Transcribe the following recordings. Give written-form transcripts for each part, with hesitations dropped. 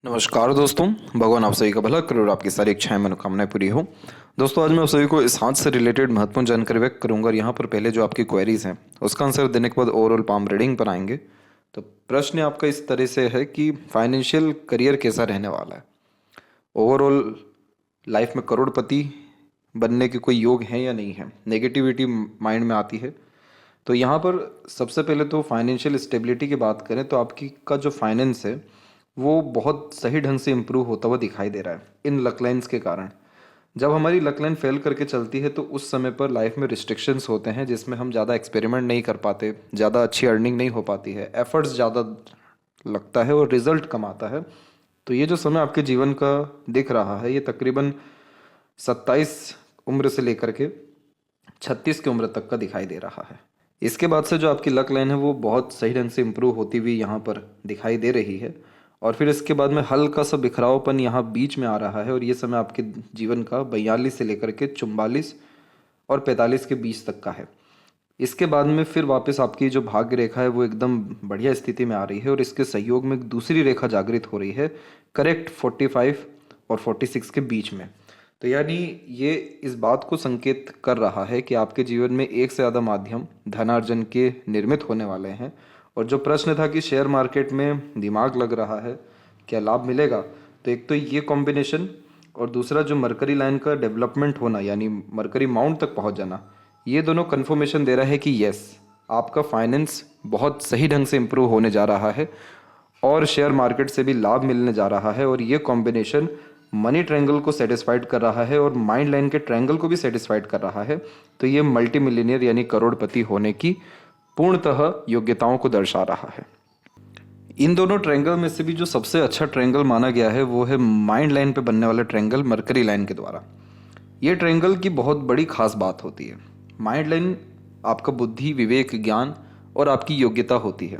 नमस्कार दोस्तों। भगवान आप सभी का भला करे और आपकी सारी इच्छाएं मनोकामनाएं पूरी हो। दोस्तों, आज मैं आप सभी को इस हाथ से रिलेटेड महत्वपूर्ण जानकारी व्यक्त करूंगा और यहाँ पर पहले जो आपकी क्वेरीज हैं उसका आंसर देने के बाद ओवरऑल पाम रीडिंग पर आएंगे। तो प्रश्न आपका इस तरह से है कि फाइनेंशियल करियर कैसा रहने वाला है, ओवरऑल लाइफ में करोड़पति बनने के कोई योग हैं या नहीं है, नेगेटिविटी माइंड में आती है। तो यहाँ पर सबसे पहले तो फाइनेंशियल स्टेबिलिटी की बात करें तो आपकी का जो फाइनेंस है वो बहुत सही ढंग से इम्प्रूव होता हुआ दिखाई दे रहा है इन लक लाइन्स के कारण। जब हमारी लक लाइन फेल करके चलती है तो उस समय पर लाइफ में रिस्ट्रिक्शंस होते हैं जिसमें हम ज़्यादा एक्सपेरिमेंट नहीं कर पाते, ज़्यादा अच्छी अर्निंग नहीं हो पाती है, एफर्ट्स ज़्यादा लगता है और रिजल्ट कम आता है। तो ये जो समय आपके जीवन का दिख रहा है ये तकरीबन 27 उम्र से लेकर के 36 की उम्र तक का दिखाई दे रहा है। इसके बाद से जो आपकी लक लाइन है वो बहुत सही ढंग से इम्प्रूव होती हुई यहाँ पर दिखाई दे रही है और फिर इसके बाद में हल्का सा बिखरावपन यहाँ बीच में आ रहा है और ये समय आपके जीवन का 42 से लेकर के 44 और 45 के बीच तक का है। इसके बाद में फिर वापस आपकी जो भाग्य रेखा है वो एकदम बढ़िया स्थिति में आ रही है और इसके सहयोग में एक दूसरी रेखा जागृत हो रही है करेक्ट 45 और 46 के बीच में। तो यानी ये इस बात को संकेत कर रहा है कि आपके जीवन में एक से ज़्यादा माध्यम धनार्जन के निर्मित होने वाले हैं। और जो प्रश्न था कि शेयर मार्केट में दिमाग लग रहा है, क्या लाभ मिलेगा, तो एक तो ये कॉम्बिनेशन और दूसरा जो मरकरी लाइन का डेवलपमेंट होना यानी मरकरी माउंट तक पहुंच जाना, ये दोनों कन्फर्मेशन दे रहा है कि यस, आपका फाइनेंस बहुत सही ढंग से इम्प्रूव होने जा रहा है और शेयर मार्केट से भी लाभ मिलने जा रहा है। और ये कॉम्बिनेशन मनी ट्रायंगल को सेटिस्फाइड कर रहा है और माइंड लाइन के ट्रायंगल को भी सेटिस्फाइड कर रहा है। तो ये मल्टी मिलियनियर यानी करोड़पति होने की पूर्णतः योग्यताओं को दर्शा रहा है। इन दोनों ट्रायंगल में से भी जो सबसे अच्छा ट्रायंगल माना गया है वो है माइंड लाइन पे बनने वाला ट्रायंगल मरकरी लाइन के द्वारा। ये ट्रायंगल की बहुत बड़ी खास बात होती है। माइंड लाइन आपका बुद्धि, विवेक, ज्ञान और आपकी योग्यता होती है।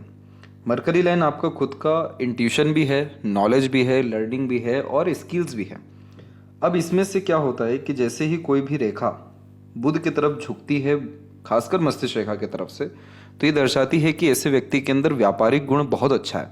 मरकरी लाइन आपका खुद का इंट्यूशन भी है, नॉलेज भी है, लर्निंग भी है और स्किल्स भी है। अब इसमें से क्या होता है कि जैसे ही कोई भी रेखा बुध की तरफ झुकती है, खासकर मस्तिष्क रेखा की तरफ से, तो ये दर्शाती है कि ऐसे व्यक्ति के अंदर व्यापारिक गुण बहुत अच्छा है,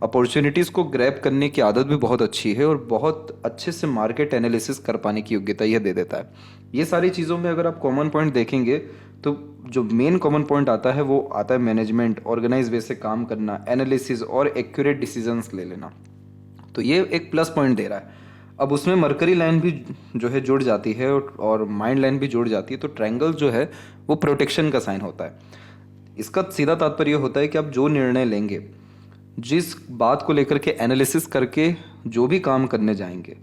अपॉर्चुनिटीज़ को ग्रैब करने की आदत भी बहुत अच्छी है और बहुत अच्छे से मार्केट एनालिसिस कर पाने की योग्यता यह दे देता है। ये सारी चीज़ों में अगर आप कॉमन पॉइंट देखेंगे तो जो मेन कॉमन पॉइंट आता है वो आता है मैनेजमेंट, ऑर्गेनाइज वे से काम करना, एनालिसिस और एक्यूरेट डिसीजंस ले लेना। तो ये एक प्लस पॉइंट दे रहा है। अब उसमें मरकरी लाइन भी जो है जुड़ जाती है और माइंड लाइन भी जुड़ जाती है, तो ट्रायंगल जो है वो प्रोटेक्शन का साइन होता है। इसका सीधा तात्पर्य होता है कि आप जो निर्णय लेंगे, जिस बात को लेकर के एनालिसिस करके जो भी काम करने जाएंगे,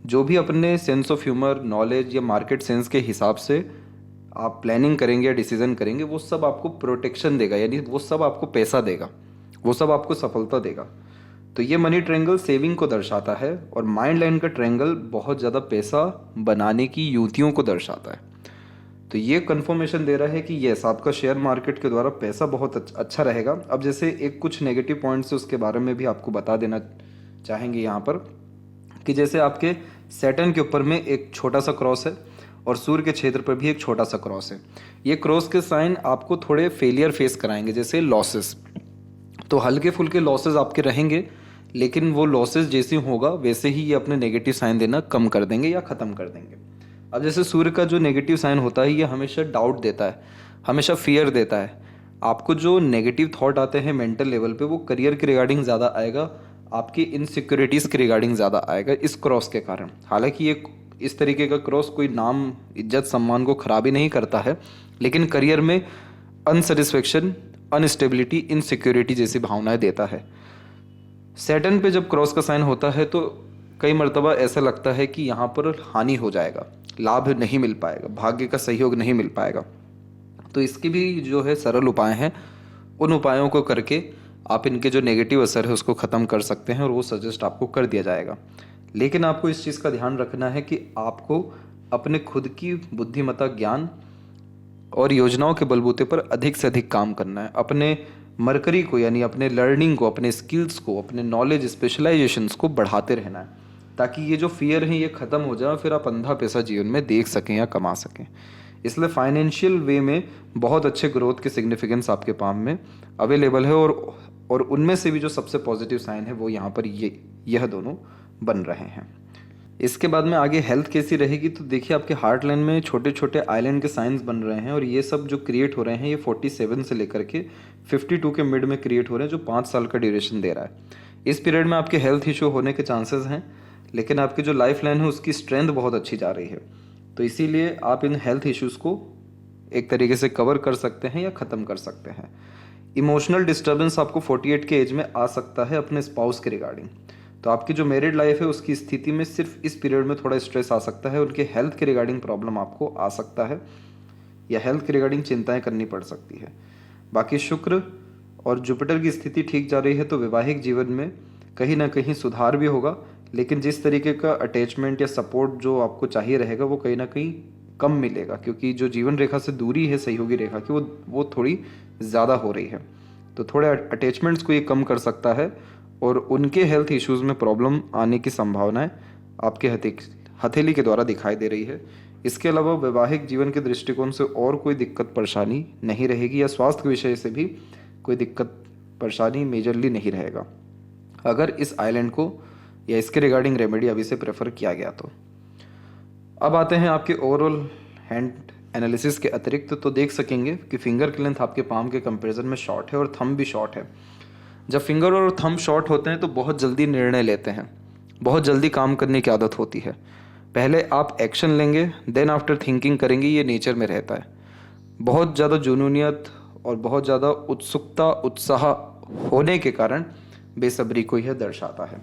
जो भी अपने सेंस ऑफ ह्यूमर, नॉलेज या मार्केट सेंस के हिसाब से आप प्लानिंग करेंगे या डिसीजन करेंगे, वो सब आपको प्रोटेक्शन देगा, यानी वो सब आपको पैसा देगा, वो सब आपको सफलता देगा। तो ये मनी ट्रायंगल सेविंग को दर्शाता है और माइंड लाइन का ट्रायंगल बहुत ज़्यादा पैसा बनाने की युक्तियों को दर्शाता है। तो ये कंफर्मेशन दे रहा है कि यस, आपका शेयर मार्केट के द्वारा पैसा बहुत अच्छा रहेगा। अब जैसे एक कुछ नेगेटिव पॉइंट्स है उसके बारे में भी आपको बता देना चाहेंगे यहाँ पर कि जैसे आपके सैटर्न के ऊपर में एक छोटा सा क्रॉस है और सूर्य के क्षेत्र पर भी एक छोटा सा क्रॉस है। ये क्रॉस के साइन आपको थोड़े फेलियर फेस कराएंगे, जैसे लॉसेस। तो हल्के फुल्के लॉसेस आपके रहेंगे, लेकिन वो लॉसेस जैसे होगा वैसे ही ये अपने नेगेटिव साइन देना कम कर देंगे या ख़त्म कर देंगे। अब जैसे सूर्य का जो नेगेटिव साइन होता है ये हमेशा डाउट देता है, हमेशा फियर देता है। आपको जो नेगेटिव थॉट आते हैं मेंटल लेवल पे वो करियर के रिगार्डिंग ज़्यादा आएगा, आपकी इनसिक्योरिटीज़ के रिगार्डिंग ज़्यादा आएगा इस क्रॉस के कारण। हालांकि ये इस तरीके का क्रॉस कोई नाम, इज्जत, सम्मान को खराब ही नहीं करता है, लेकिन करियर में अनसेटिस्फेक्शन, अनस्टेबिलिटी, इनसिक्योरिटी जैसी भावनाएं देता है। सैटर्न पे जब क्रॉस का साइन होता है तो कई मर्तबा ऐसा लगता है कि यहाँ पर हानि हो जाएगा, लाभ नहीं मिल पाएगा, भाग्य का सहयोग नहीं मिल पाएगा। तो इसकी भी जो है सरल उपाय हैं, उन उपायों को करके आप इनके जो नेगेटिव असर है उसको ख़त्म कर सकते हैं और वो सजेस्ट आपको कर दिया जाएगा। लेकिन आपको इस चीज़ का ध्यान रखना है कि आपको अपने खुद की बुद्धिमत्ता, ज्ञान और योजनाओं के बलबूते पर अधिक से अधिक काम करना है। अपने मरकरी को यानी अपने लर्निंग को, अपने स्किल्स को, अपने नॉलेज, स्पेशलाइजेशंस को बढ़ाते रहना है ताकि ये जो फियर है ये ख़त्म हो जाए, फिर आप अंधा पैसा जीवन में देख सकें या कमा सकें। इसलिए फाइनेंशियल वे में बहुत अच्छे ग्रोथ के सिग्निफिकेंस आपके पाम में अवेलेबल है और और उनमें से भी जो सबसे पॉजिटिव साइन है वो यहाँ पर यह दोनों बन रहे हैं। इसके बाद में आगे हेल्थ कैसी रहेगी, तो देखिए आपके हार्ट लाइन में छोटे छोटे आइलैंड के साइंस बन रहे हैं और ये सब जो क्रिएट हो रहे हैं ये 47 से लेकर के 52 के मिड में क्रिएट हो रहे हैं, जो 5 साल का ड्यूरेशन दे रहा है। इस पीरियड में आपके हेल्थ इशू होने के चांसेस हैं, लेकिन आपकी जो लाइफ लाइन है उसकी स्ट्रेंथ बहुत अच्छी जा रही है, तो इसीलिए आप इन हेल्थ इश्यूज़ को एक तरीके से कवर कर सकते हैं या ख़त्म कर सकते हैं। इमोशनल डिस्टर्बेंस आपको 48 के एज में आ सकता है अपने स्पाउस के रिगार्डिंग, तो आपकी जो मैरिड लाइफ है उसकी स्थिति में सिर्फ इस पीरियड में थोड़ा स्ट्रेस आ सकता है, उनके हेल्थ के रिगार्डिंग प्रॉब्लम आपको आ सकता है या हेल्थ के रिगार्डिंग चिंताएं करनी पड़ सकती है। बाकी शुक्र और जुपिटर की स्थिति ठीक जा रही है, तो वैवाहिक जीवन में कहीं ना कहीं सुधार भी होगा, लेकिन जिस तरीके का अटैचमेंट या सपोर्ट जो आपको चाहिए रहेगा वो कहीं ना कहीं कम मिलेगा, क्योंकि जो जीवन रेखा से दूरी है सहयोगी रेखा की वो थोड़ी ज़्यादा हो रही है, तो थोड़े अटैचमेंट्स को ये कम कर सकता है और उनके हेल्थ इश्यूज़ में प्रॉब्लम आने की संभावनाएं आपके हथेली के द्वारा दिखाई दे रही है। इसके अलावा वैवाहिक जीवन के दृष्टिकोण से और कोई दिक्कत परेशानी नहीं रहेगी या स्वास्थ्य के विषय से भी कोई दिक्कत परेशानी मेजरली नहीं रहेगा अगर इस आइलैंड को या इसके रिगार्डिंग रेमेडी अभी से प्रेफर किया गया तो। अब आते हैं आपके ओवरऑल हैंड एनालिसिस के अतिरिक्त, तो देख सकेंगे कि फिंगर की लेंथ आपके पाम के कंपैरिजन में शॉर्ट है और थंब भी शॉर्ट है। जब फिंगर और थंब शॉर्ट होते हैं तो बहुत जल्दी निर्णय लेते हैं, बहुत जल्दी काम करने की आदत होती है। पहले आप एक्शन लेंगे, देन आफ्टर थिंकिंग करेंगे, ये नेचर में रहता है। बहुत ज़्यादा जुनूनियत और बहुत ज़्यादा उत्सुकता उत्साह होने के कारण बेसब्री को यह दर्शाता है।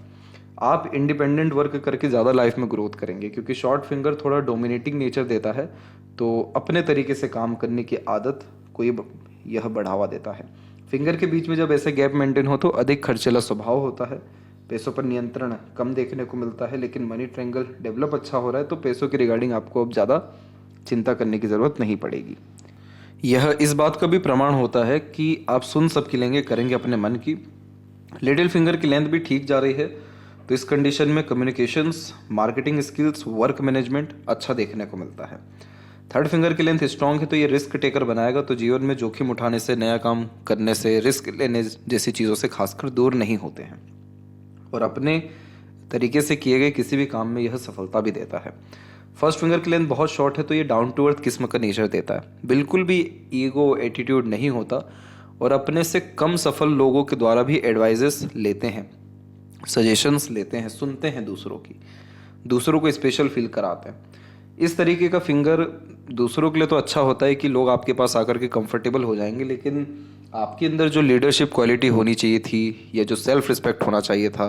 आप इंडिपेंडेंट वर्क करके ज़्यादा लाइफ में ग्रोथ करेंगे, क्योंकि शॉर्ट फिंगर थोड़ा डोमिनेटिंग नेचर देता है, तो अपने तरीके से काम करने की आदत को यह बढ़ावा देता है। फिंगर के बीच में जब ऐसे गैप मेंटेन हो तो अधिक खर्चीला स्वभाव होता है, पैसों पर नियंत्रण कम देखने को मिलता है, लेकिन मनी ट्रायंगल डेवलप अच्छा हो रहा है, तो पैसों की रिगार्डिंग आपको अब ज़्यादा चिंता करने की ज़रूरत नहीं पड़ेगी। यह इस बात का भी प्रमाण होता है कि आप सुन सबकी लेंगे, करेंगे अपने मन की। लिटिल फिंगर की लेंथ भी ठीक जा रही है, तो इस कंडीशन में communications, marketing skills, work management अच्छा देखने को मिलता है। थर्ड फिंगर की लेंथ स्ट्रांग है, तो ये रिस्क टेकर बनाएगा, तो जीवन में जोखिम उठाने से, नया काम करने से, रिस्क लेने जैसी चीज़ों से खासकर दूर नहीं होते हैं और अपने तरीके से किए गए किसी भी काम में यह सफलता भी देता है। फर्स्ट फिंगर की लेंथ बहुत शॉर्ट है, तो ये डाउन टू अर्थ किस्म का नेचर देता है, बिल्कुल भी ईगो एटीट्यूड नहीं होता और अपने से कम सफल लोगों के द्वारा भी एडवाइजेस लेते हैं, सजेशंस लेते हैं, सुनते हैं दूसरों की, दूसरों को स्पेशल फील कराते हैं। इस तरीके का फिंगर दूसरों के लिए तो अच्छा होता है कि लोग आपके पास आकर के कंफर्टेबल हो जाएंगे, लेकिन आपके अंदर जो लीडरशिप क्वालिटी होनी चाहिए थी या जो सेल्फ रिस्पेक्ट होना चाहिए था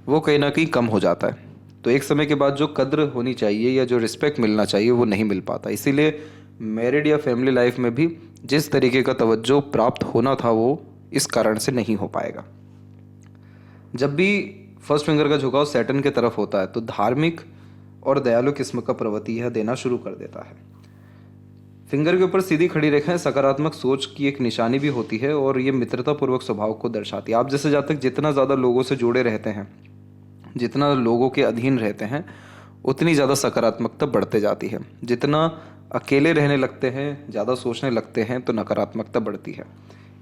वो कहीं ना कहीं कम हो जाता है। तो एक समय के बाद जो कद्र होनी चाहिए या जो रिस्पेक्ट मिलना चाहिए वो नहीं मिल पाता। इसीलिए मैरिड या फैमिली लाइफ में भी जिस तरीके का तवज्जो प्राप्त होना था वो इस कारण से नहीं हो पाएगा। जब भी फर्स्ट फिंगर का झुकाव सैटर्न की तरफ होता है तो धार्मिक और दयालु किस्म का प्रवृत्ति यह देना शुरू कर देता है। फिंगर के ऊपर सीधी खड़ी रेखाएं सकारात्मक सोच की एक निशानी भी होती है और ये मित्रतापूर्वक स्वभाव को दर्शाती है। आप जैसे जातक जितना ज़्यादा लोगों से जुड़े रहते हैं, जितना लोगों के अधीन रहते हैं, उतनी ज़्यादा सकारात्मकता बढ़ते जाती है। जितना अकेले रहने लगते हैं, ज़्यादा सोचने लगते हैं, तो नकारात्मकता बढ़ती है।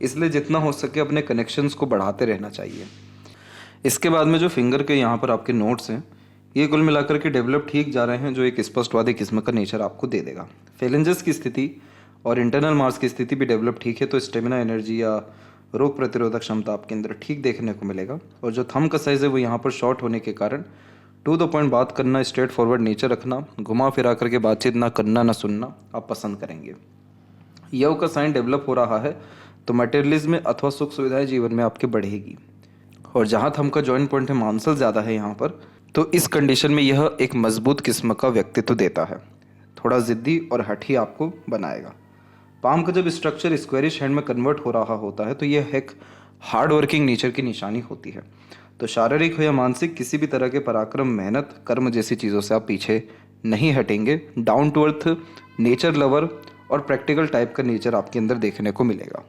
इसलिए जितना हो सके अपने कनेक्शंस को बढ़ाते रहना चाहिए। इसके बाद में जो फिंगर के यहाँ पर आपके नोट्स हैं, ये कुल मिलाकर के डेवलप ठीक जा रहे हैं, जो एक स्पष्टवादी किस्म का नेचर आपको दे देगा। फेलेंजेस की स्थिति और इंटरनल मार्स की स्थिति भी डेवलप ठीक है, तो स्टेमिना, एनर्जी या रोग प्रतिरोधक क्षमता आपके अंदर ठीक देखने को मिलेगा। और जो थंब का साइज है वो यहाँ पर शॉर्ट होने के कारण टू द पॉइंट बात करना, स्ट्रेट फॉरवर्ड नेचर रखना, घुमा फिरा करके बातचीत ना करना ना सुनना आप पसंद करेंगे। यव का साइन डेवलप हो रहा है, तो मटेरियलिज्म अथवा सुख सुविधाएं जीवन में आपके बढ़ेगी। और जहाँ थंब का जॉइंट पॉइंट है, मानसल ज़्यादा है यहाँ पर, तो इस कंडीशन में यह एक मजबूत किस्म का व्यक्तित्व देता है, थोड़ा ज़िद्दी और हठी आपको बनाएगा। पाम का जब स्ट्रक्चर स्क्वेरिश हैंड में कन्वर्ट हो रहा होता है तो यह एक हार्ड वर्किंग नेचर की निशानी होती है। तो शारीरिक हो या मानसिक किसी भी तरह के पराक्रम, मेहनत, कर्म जैसी चीज़ों से आप पीछे नहीं हटेंगे। Down to earth nature lover और प्रैक्टिकल टाइप का नेचर आपके अंदर देखने को मिलेगा।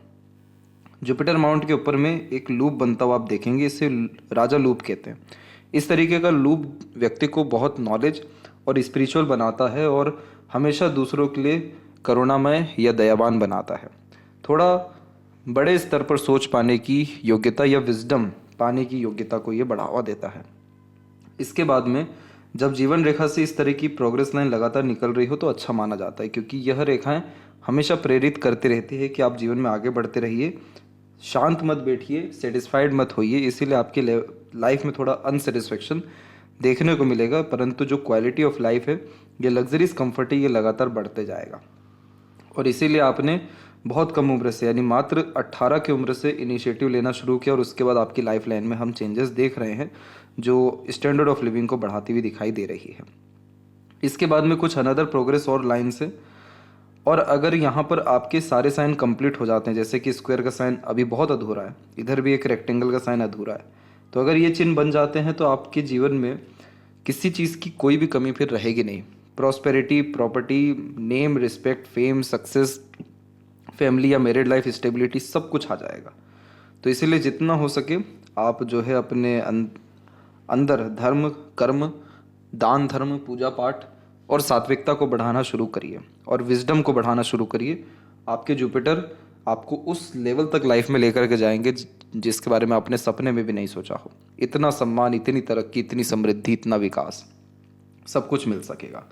जुपिटर माउंट के ऊपर में एक लूप बनता हुआ आप देखेंगे, इसे राजा लूप कहते हैं। इस तरीके का लूप व्यक्ति को बहुत नॉलेज और स्पिरिचुअल बनाता है और हमेशा दूसरों के लिए करुणामय या दयावान बनाता है। थोड़ा बड़े स्तर पर सोच पाने की योग्यता या विजडम पाने की योग्यता को ये बढ़ावा देता है। इसके बाद में जब जीवन रेखा से इस तरह की प्रोग्रेस लाइन लगातार निकल रही हो तो अच्छा माना जाता है, क्योंकि यह रेखाएं हमेशा प्रेरित करती रहती है कि आप जीवन में आगे बढ़ते रहिए, शांत मत बैठिए, सेटिस्फाइड मत होइए। इसीलिए आपकी लाइफ में थोड़ा अनसेटिस्फेक्शन देखने को मिलेगा, परंतु जो क्वालिटी ऑफ लाइफ है, ये लग्जरीज कंफर्ट है, ये लगातार बढ़ते जाएगा। और इसीलिए आपने बहुत कम उम्र से यानी मात्र 18 की उम्र से इनिशिएटिव लेना शुरू किया और उसके बाद आपकी लाइफ लाइन में हम चेंजेस देख रहे हैं जो स्टैंडर्ड ऑफ लिविंग को बढ़ाती हुई दिखाई दे रही है। इसके बाद में कुछ अनदर प्रोग्रेस और लाइन से, और अगर यहाँ पर आपके सारे साइन कंप्लीट हो जाते हैं, जैसे कि स्क्वायर का साइन अभी बहुत अधूरा है, इधर भी एक रेक्टेंगल का साइन अधूरा है, तो अगर ये चिन्ह बन जाते हैं तो आपके जीवन में किसी चीज़ की कोई भी कमी फिर रहेगी नहीं। Prosperity, property, name, respect, fame, success, family या मैरिड लाइफ स्टेबिलिटी सब कुछ आ जाएगा। तो इसीलिए जितना हो सके आप जो है अपने अंदर धर्म, कर्म, दान धर्म, पूजा पाठ और सात्विकता को बढ़ाना शुरू करिए और विजडम को बढ़ाना शुरू करिए। आपके जुपिटर आपको उस लेवल तक लाइफ में लेकर के जाएंगे जिसके बारे में आपने सपने में भी नहीं सोचा हो। इतना सम्मान, इतनी तरक्की, इतनी समृद्धि, इतना विकास सब कुछ मिल सकेगा।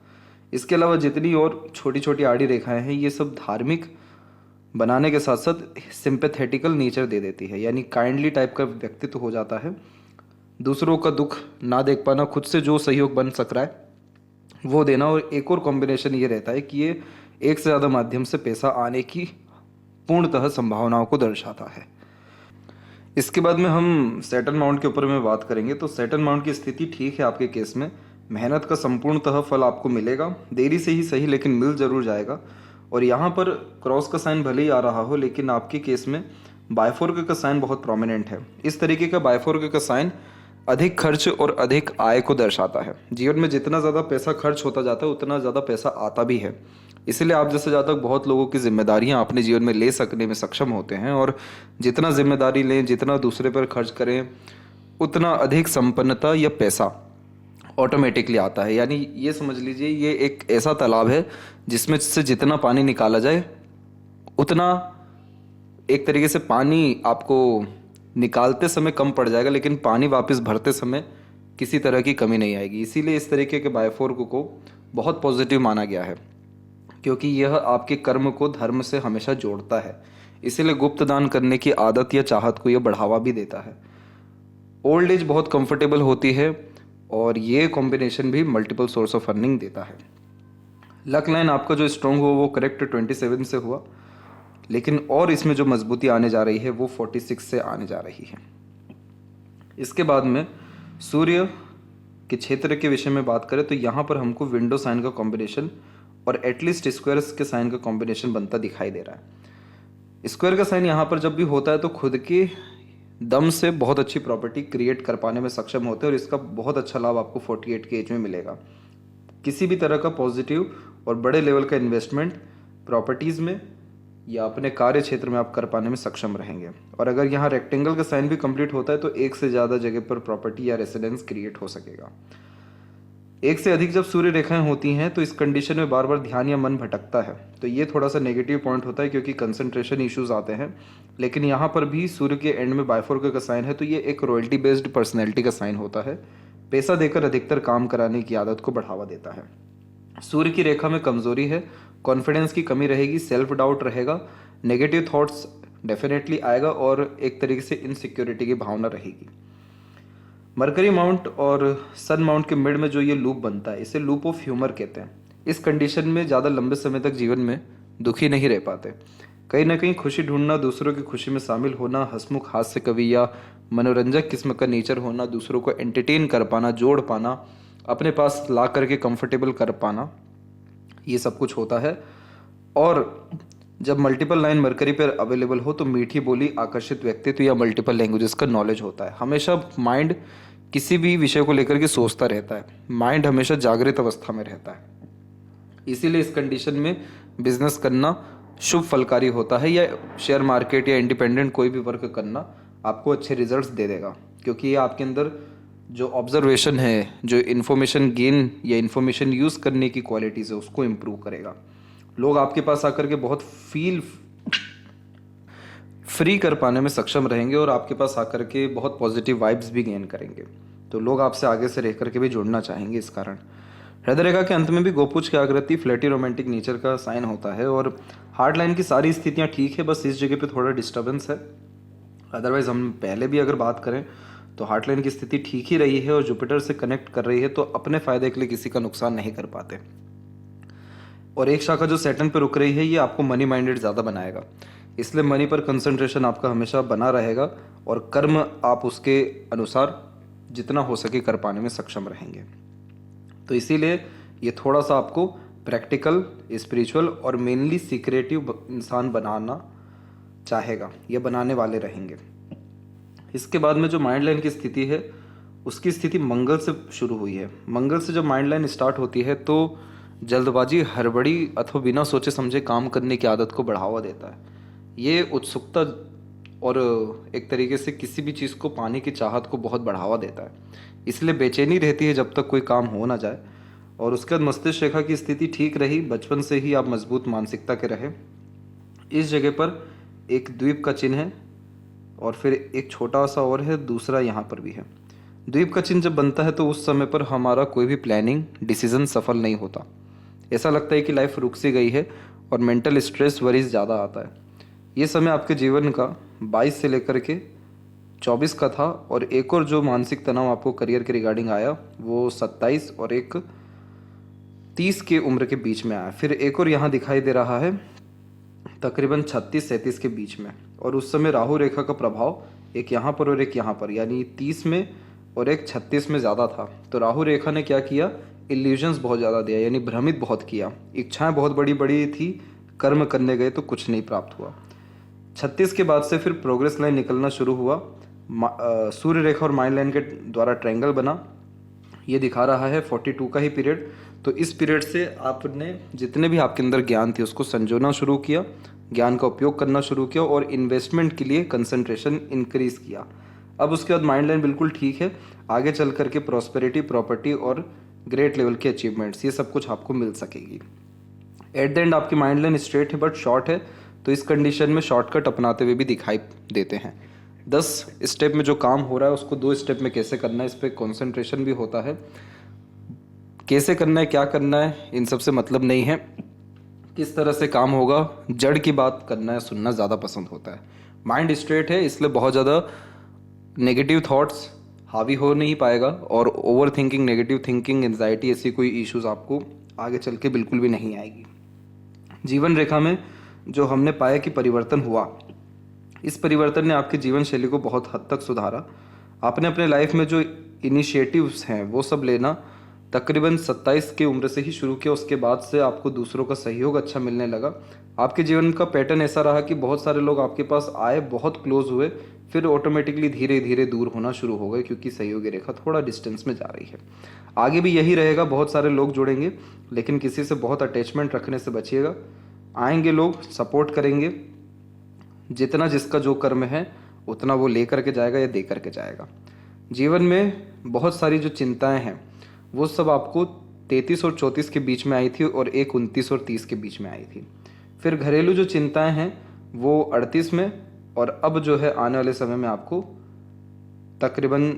इसके अलावा जितनी और छोटी छोटी आड़ी रेखाएं हैं, ये सब धार्मिक बनाने के साथ साथ सिंपैथेटिकल नेचर दे देती है, यानी काइंडली टाइप का व्यक्तित्व हो जाता है। दूसरों का दुख ना देख पाना, खुद से जो सहयोग बन सक रहा है वो देना। और एक और कॉम्बिनेशन ये रहता है कि ये एक से ज़्यादा माध्यम से पैसा आने की पूर्णतः संभावनाओं को दर्शाता है। इसके बाद में हम सैटर्न माउंट के ऊपर में बात करेंगे। तो सैटर्न माउंट की स्थिति ठीक है आपके केस में, मेहनत का संपूर्णतः फल आपको मिलेगा, देरी से ही सही लेकिन मिल जरूर जाएगा। और यहाँ पर क्रॉस का साइन भले ही आ रहा हो, लेकिन आपके केस में बायफोर्क का साइन बहुत प्रोमिनेंट है। इस तरीके का बायफोर्क का साइन अधिक खर्च और अधिक आय को दर्शाता है। जीवन में जितना ज़्यादा पैसा खर्च होता जाता है उतना ज़्यादा पैसा आता भी है। इसलिए आप जैसे ज़्यादा बहुत लोगों की जिम्मेदारियां अपने जीवन में ले सकने में सक्षम होते हैं, और जितना जिम्मेदारी लें, जितना दूसरे पर खर्च करें, उतना अधिक संपन्नता या पैसा ऑटोमेटिकली आता है। यानी ये समझ लीजिए ये एक ऐसा तालाब है जिसमें से जितना पानी निकाला जाए उतना एक तरीके से पानी आपको निकालते समय कम पड़ जाएगा, लेकिन पानी वापस भरते समय किसी तरह की कमी नहीं आएगी। इसीलिए इस तरीके के बायफोर्क को बहुत पॉजिटिव माना गया है, क्योंकि यह आपके कर्म को धर्म से हमेशा जोड़ता है। इसीलिए गुप्त दान करने की आदत या चाहत को यह बढ़ावा भी देता है। ओल्ड एज बहुत कंफर्टेबल होती है और ये कॉम्बिनेशन भी मल्टीपल सोर्स ऑफ अर्निंग देता है। लक लाइन आपका जो स्ट्रॉन्ग हुआ वो करेक्ट 27 से हुआ, लेकिन और इसमें जो मजबूती आने जा रही है वो 46 से आने जा रही है। इसके बाद में सूर्य के क्षेत्र के विषय में बात करें तो यहाँ पर हमको विंडो साइन का कॉम्बिनेशन और एटलीस्ट स्क्वायर्स के साइन का कॉम्बिनेशन बनता दिखाई दे रहा है। स्क्वायर का साइन यहाँ पर जब भी होता है तो खुद के दम से बहुत अच्छी प्रॉपर्टी क्रिएट कर पाने में सक्षम होते हैं और इसका बहुत अच्छा लाभ आपको 48 की एज में मिलेगा। किसी भी तरह का पॉजिटिव और बड़े लेवल का इन्वेस्टमेंट प्रॉपर्टीज़ में या अपने कार्य क्षेत्र में आप कर पाने में सक्षम रहेंगे। और अगर यहाँ रेक्टेंगल का साइन भी कंप्लीट होता है तो एक से ज़्यादा जगह पर प्रॉपर्टी या रेसिडेंस क्रिएट हो सकेगा। एक से अधिक जब सूर्य रेखाएं होती हैं तो इस कंडीशन में बार बार ध्यान या मन भटकता है, तो ये थोड़ा सा नेगेटिव पॉइंट होता है क्योंकि कंसंट्रेशन इश्यूज आते हैं। लेकिन यहाँ पर भी सूर्य के एंड में बायफोर्क का साइन है तो ये एक रॉयल्टी बेस्ड पर्सनैलिटी का साइन होता है। पैसा देकर अधिकतर काम कराने की आदत को बढ़ावा देता है। सूर्य की रेखा में कमजोरी है, कॉन्फिडेंस की कमी रहेगी, सेल्फ डाउट रहेगा, नेगेटिव थॉट्स डेफिनेटली आएगा और एक तरीके से इनसिक्योरिटी की भावना रहेगी। मरकरी माउंट और सन माउंट के मिड में जो ये लूप बनता है इसे लूप ऑफ ह्यूमर कहते हैं। इस कंडीशन में ज़्यादा लंबे समय तक जीवन में दुखी नहीं रह पाते। कहीं ना कहीं खुशी ढूंढना, दूसरों की खुशी में शामिल होना, हंसमुख हास्य कवि या मनोरंजक किस्म का नेचर होना, दूसरों को एंटरटेन कर पाना, जोड़ पाना, अपने पास ला करके कंफर्टेबल कर पाना, ये सब कुछ होता है। और जब मल्टीपल लाइन मरकरी पर अवेलेबल हो तो मीठी बोली, आकर्षित व्यक्तित्व या मल्टीपल लैंग्वेजेस का नॉलेज होता है। हमेशा माइंड किसी भी विषय को लेकर के सोचता रहता है, माइंड हमेशा जागृत अवस्था में रहता है। इसीलिए इस कंडीशन में बिजनेस करना शुभ फलकारी होता है, या शेयर मार्केट या इंडिपेंडेंट कोई भी वर्क करना आपको अच्छे रिजल्ट्स दे देगा, क्योंकि ये आपके अंदर जो ऑब्जर्वेशन है, जो इन्फॉर्मेशन गेन या इन्फॉर्मेशन यूज़ करने की क्वालिटीज़ है उसको इम्प्रूव करेगा। लोग आपके पास आकर के बहुत फील फ्री कर पाने में सक्षम रहेंगे और आपके पास आकर के बहुत पॉजिटिव वाइब्स भी गेन करेंगे। तो लोग आपसे आगे से रह करके भी जुड़ना चाहेंगे इस कारण। हृदय रेखा के अंत में भी गोपुज की आकृति फ्लैटी रोमांटिक नेचर का साइन होता है और हार्ट लाइन की सारी स्थितियां ठीक है, बस इस जगह पे थोड़ा डिस्टर्बेंस है। अदरवाइज हम पहले भी अगर बात करें तो हार्ट लाइन की स्थिति ठीक ही रही है और जुपिटर से कनेक्ट कर रही है, तो अपने फायदे के लिए किसी का नुकसान नहीं कर पाते। और एक शाखा जो सैटर्न पे रुक रही है ये आपको मनी माइंडेड ज़्यादा बनाएगा, इसलिए मनी पर कंसंट्रेशन आपका हमेशा बना रहेगा और कर्म आप उसके अनुसार जितना हो सके कर पाने में सक्षम रहेंगे। तो इसीलिए ये थोड़ा सा आपको प्रैक्टिकल, स्पिरिचुअल और मेनली सीक्रेटिव इंसान बनाना चाहेगा, ये बनाने वाले रहेंगे। इसके बाद में जो माइंड लाइन की स्थिति है उसकी स्थिति मंगल से शुरू हुई है। मंगल से जब माइंड लाइन स्टार्ट होती है तो जल्दबाजी, हड़बड़ी अथवा बिना सोचे समझे काम करने की आदत को बढ़ावा देता है। ये उत्सुकता और एक तरीके से किसी भी चीज़ को पाने की चाहत को बहुत बढ़ावा देता है, इसलिए बेचैनी रहती है जब तक कोई काम हो ना जाए। और उसके बाद मस्तिष्क रेखा की स्थिति ठीक रही, बचपन से ही आप मजबूत मानसिकता के रहे। इस जगह पर एक द्वीप का चिन्ह है और फिर एक छोटा सा और है, दूसरा यहाँ पर भी है। द्वीप का चिन्ह जब बनता है तो उस समय पर हमारा कोई भी प्लानिंग, डिसीजन सफल नहीं होता। ऐसा लगता है कि लाइफ रुक सी गई है और मेंटल स्ट्रेस, वरीज ज़्यादा आता है। ये समय आपके जीवन का 22 से लेकर के 24 का था और एक और जो मानसिक तनाव आपको करियर के रिगार्डिंग आया वो 27 और एक 30 के उम्र के बीच में आया। फिर एक और यहाँ दिखाई दे रहा है तकरीबन 36-37 के बीच में, और उस समय राहु रेखा का प्रभाव एक यहाँ पर और एक यहाँ पर, यानी 30 में और एक 36 में ज़्यादा था। तो राहु रेखा ने क्या किया, इल्यूजन्स बहुत ज़्यादा दिया, यानी भ्रमित बहुत किया। इच्छाएं बहुत बड़ी बड़ी थी, कर्म करने गए तो कुछ नहीं प्राप्त हुआ। 36 के बाद से फिर प्रोग्रेस लाइन निकलना शुरू हुआ। सूर्य रेखा और माइंड लाइन के द्वारा ट्रायंगल बना, ये दिखा रहा है 42 का ही पीरियड। तो इस पीरियड से आपने जितने भी आपके अंदर ज्ञान थे उसको संजोना शुरू किया, ज्ञान का उपयोग करना शुरू किया और इन्वेस्टमेंट के लिए कंसंट्रेशन इंक्रीज किया। अब उसके बाद माइंड लाइन बिल्कुल ठीक है, आगे चल करके प्रॉस्पेरिटी, प्रॉपर्टी और ग्रेट लेवल के अचीवमेंट्स, ये सब कुछ आपको मिल सकेगी। एट द एंड आपकी माइंड लाइन स्ट्रेट है बट शॉर्ट है, तो इस कंडीशन में शॉर्टकट अपनाते हुए भी दिखाई देते हैं। 10 स्टेप में जो काम हो रहा है उसको 2 स्टेप में कैसे करना है, इस पर कॉन्सेंट्रेशन भी होता है। कैसे करना है, क्या करना है, इन सब से मतलब नहीं है, किस तरह से काम होगा, जड़ की बात करना है, सुनना ज़्यादा पसंद होता है। माइंड स्ट्रेट है इसलिए बहुत ज़्यादा नेगेटिव थॉट्स हावी हो नहीं पाएगा और over thinking, negative thinking, anxiety, ऐसी कोई इश्यूज आपको आगे चल के बिल्कुल भी नहीं आएगी। जीवन रेखा में जो हमने पाया कि परिवर्तन हुआ, इस परिवर्तन ने आपकी जीवन शैली को बहुत हद तक सुधारा। आपने अपने लाइफ में जो इनिशिएटिव्स हैं वो सब लेना तकरीबन 27 की उम्र से ही शुरू किया। उसके बाद से आपको दूसरों का सहयोग अच्छा मिलने लगा। आपके जीवन का पैटर्न ऐसा रहा कि बहुत सारे लोग आपके पास आए, बहुत क्लोज हुए, फिर ऑटोमेटिकली धीरे धीरे दूर होना शुरू हो गए क्योंकि सहयोगी रेखा थोड़ा डिस्टेंस में जा रही है। आगे भी यही रहेगा, बहुत सारे लोग जुड़ेंगे, लेकिन किसी से बहुत अटैचमेंट रखने से बचिएगा। आएंगे लोग, सपोर्ट करेंगे, जितना जिसका जो कर्म है उतना वो ले करके जाएगा या दे करके जाएगा। जीवन में बहुत सारी जो चिंताएं हैं वो सब आपको 33 और 34 के बीच में आई थी और एक 29 और 30 के बीच में आई थी। फिर घरेलू जो चिंताएं हैं वो 38 में, और अब जो है आने वाले समय में आपको तकरीबन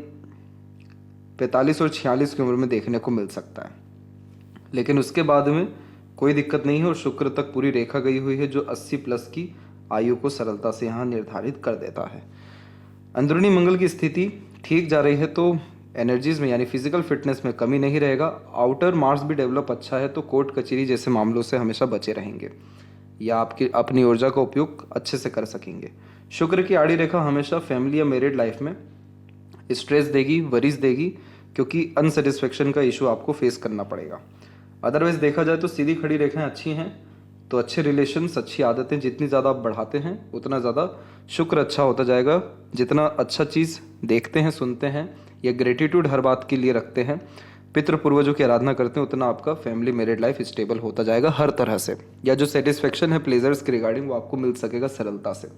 45 और 46 की उम्र में देखने को मिल सकता है। लेकिन उसके बाद में कोई दिक्कत नहीं है और शुक्र तक पूरी रेखा गई हुई है जो 80 प्लस की आयु को सरलता से यहाँ निर्धारित कर देता है। अंदरूनी मंगल की स्थिति ठीक जा रही है तो एनर्जीज में यानी फिजिकल फिटनेस में कमी नहीं रहेगा। आउटर मार्स भी डेवलप अच्छा है तो कोर्ट कचहरी जैसे मामलों से हमेशा बचे रहेंगे या आपकी अपनी ऊर्जा का उपयोग अच्छे से कर सकेंगे। शुक्र की आड़ी रेखा हमेशा फैमिली या मैरिड लाइफ में स्ट्रेस देगी, वरीज देगी, क्योंकि अनसेटिस्फेक्शन का इशू आपको फेस करना पड़ेगा। अदरवाइज देखा जाए तो सीधी खड़ी रेखाएं अच्छी हैं, तो अच्छे रिलेशंस, अच्छी आदतें जितनी ज़्यादा आप बढ़ाते हैं उतना ज़्यादा शुक्र अच्छा होता जाएगा। जितना अच्छा चीज़ देखते हैं, सुनते हैं या ग्रेटिट्यूड हर बात के लिए रखते हैं, पितृ पूर्वजों की आराधना करते हैं, उतना आपका फैमिली मैरिड लाइफ स्टेबल होता जाएगा हर तरह से, या जो सेटिस्फेक्शन है प्लेजर्स के रिगार्डिंग वो आपको मिल सकेगा सरलता से।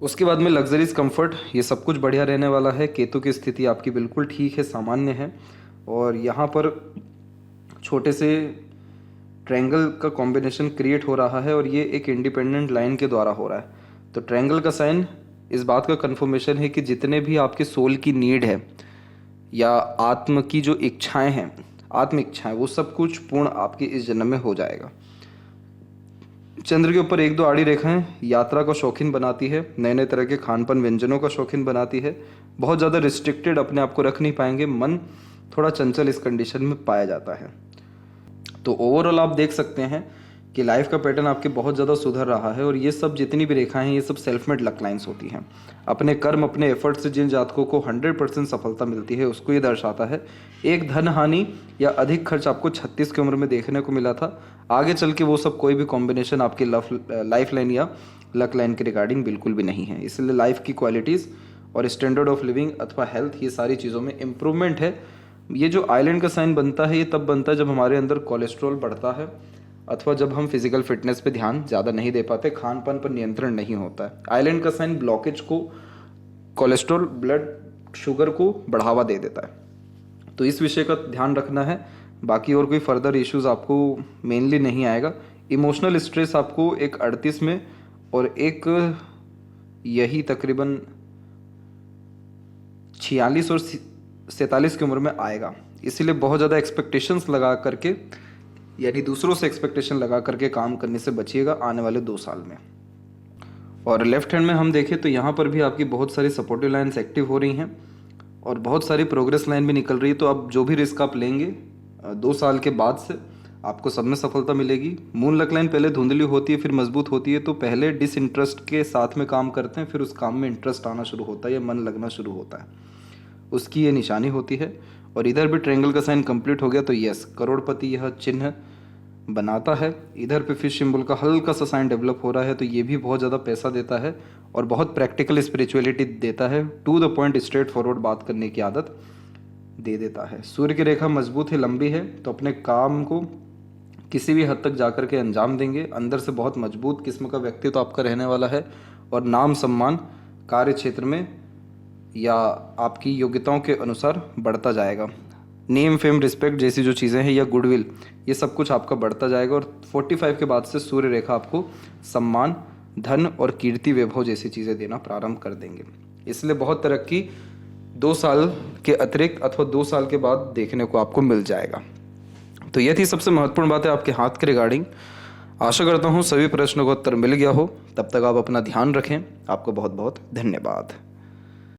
उसके बाद में लग्जरीज, कंफर्ट, ये सब कुछ बढ़िया रहने वाला है। केतु की स्थिति आपकी बिल्कुल ठीक है, सामान्य है, और यहाँ पर छोटे से ट्रायंगल का कॉम्बिनेशन क्रिएट हो रहा है और ये एक इंडिपेंडेंट लाइन के द्वारा हो रहा है। तो ट्रायंगल का साइन इस बात का कंफर्मेशन है कि जितने भी आपके सोल की नीड है या आत्म की जो इच्छाएं हैं, आत्म इच्छाएं, वो सब कुछ पूर्ण आपके इस जन्म में हो जाएगा। चंद्र के ऊपर 1-2 आड़ी रेखाएं यात्रा का शौकीन बनाती है, नए नए तरह के खान पान व्यंजनों का शौकीन बनाती है। बहुत ज़्यादा रिस्ट्रिक्टेड अपने आप को रख नहीं पाएंगे, मन थोड़ा चंचल इस कंडीशन में पाया जाता है। तो ओवरऑल आप देख सकते हैं कि लाइफ का पैटर्न आपके बहुत ज़्यादा सुधर रहा है और ये सब जितनी भी रेखाएं हैं ये सब सेल्फ मेड लक लाइन्स होती हैं। अपने कर्म, अपने एफर्ट से जिन जातकों को 100% सफलता मिलती है उसको ये दर्शाता है। एक धन हानि या अधिक खर्च आपको 36 की उम्र में देखने को मिला था। आगे चल के वो सब कोई भी कॉम्बिनेशन आपकी लाइफ लाइन या लक लाइन के रिगार्डिंग बिल्कुल भी नहीं है। इसलिए लाइफ की क्वालिटीज़ और स्टैंडर्ड ऑफ लिविंग अथवा हेल्थ, ये सारी चीज़ों में इम्प्रूवमेंट है। ये जो आइलैंड का साइन बनता है ये तब बनता है जब हमारे अंदर कोलेस्ट्रॉल बढ़ता है अथवा जब हम फिजिकल फिटनेस पे ध्यान ज़्यादा नहीं दे पाते, खान पान पर नियंत्रण नहीं होता है। आइलैंड का साइन ब्लॉकेज को, कोलेस्ट्रॉल, ब्लड शुगर को बढ़ावा दे देता है। तो इस विषय का ध्यान रखना है। बाकी और कोई फर्दर इश्यूज आपको मेनली नहीं आएगा। इमोशनल स्ट्रेस आपको एक 38 में और एक यही तकरीबन 46 और 47 की उम्र में आएगा। इसीलिए बहुत ज़्यादा एक्सपेक्टेशंस लगा करके, यानी दूसरों से एक्सपेक्टेशन लगा करके काम करने से बचिएगा आने वाले 2 साल में। और लेफ्ट हैंड में हम देखें तो यहाँ पर भी आपकी बहुत सारी सपोर्टिव लाइन्स एक्टिव हो रही हैं और बहुत सारी प्रोग्रेस लाइन भी निकल रही है। तो अब जो भी रिस्क आप लेंगे 2 साल के बाद से आपको सब में सफलता मिलेगी। मून लक लाइन पहले धुंधली होती है फिर मजबूत होती है, तो पहले डिसइंटरेस्ट के साथ में काम करते हैं, फिर उस काम में इंटरेस्ट आना शुरू होता है या मन लगना शुरू होता है, उसकी ये निशानी होती है। और इधर भी ट्रायंगल का साइन कंप्लीट हो गया तो यस, करोड़पति यह चिन्ह बनाता है। इधर पे फिश सिंबल का हल्का सा साइन डेवलप हो रहा है तो ये भी बहुत ज़्यादा पैसा देता है और बहुत प्रैक्टिकल स्पिरिचुअलिटी देता है। To the point, straightforward बात करने की आदत दे देता है। सूर्य की रेखा मजबूत है, लंबी है, तो अपने काम को किसी भी हद तक जाकर के अंजाम देंगे। अंदर से बहुत मजबूत किस्म का व्यक्तित्व तो आपका रहने वाला है और नाम सम्मान कार्य क्षेत्र में या आपकी योग्यताओं के अनुसार बढ़ता जाएगा। नेम, फेम, रिस्पेक्ट जैसी जो चीज़ें हैं या गुडविल, ये सब कुछ आपका बढ़ता जाएगा। और 45 के बाद से सूर्य रेखा आपको सम्मान, धन और कीर्ति, वैभव जैसी चीज़ें देना प्रारंभ कर देंगे। इसलिए बहुत तरक्की 2 साल के अतिरिक्त अथवा 2 साल के बाद देखने को आपको मिल जाएगा। तो ये थी सबसे महत्वपूर्ण बात है आपके हाथ के रिगार्डिंग। आशा करता हूँ सभी प्रश्नों का उत्तर मिल गया हो। तब तक आप अपना ध्यान रखें। आपको बहुत बहुत धन्यवाद।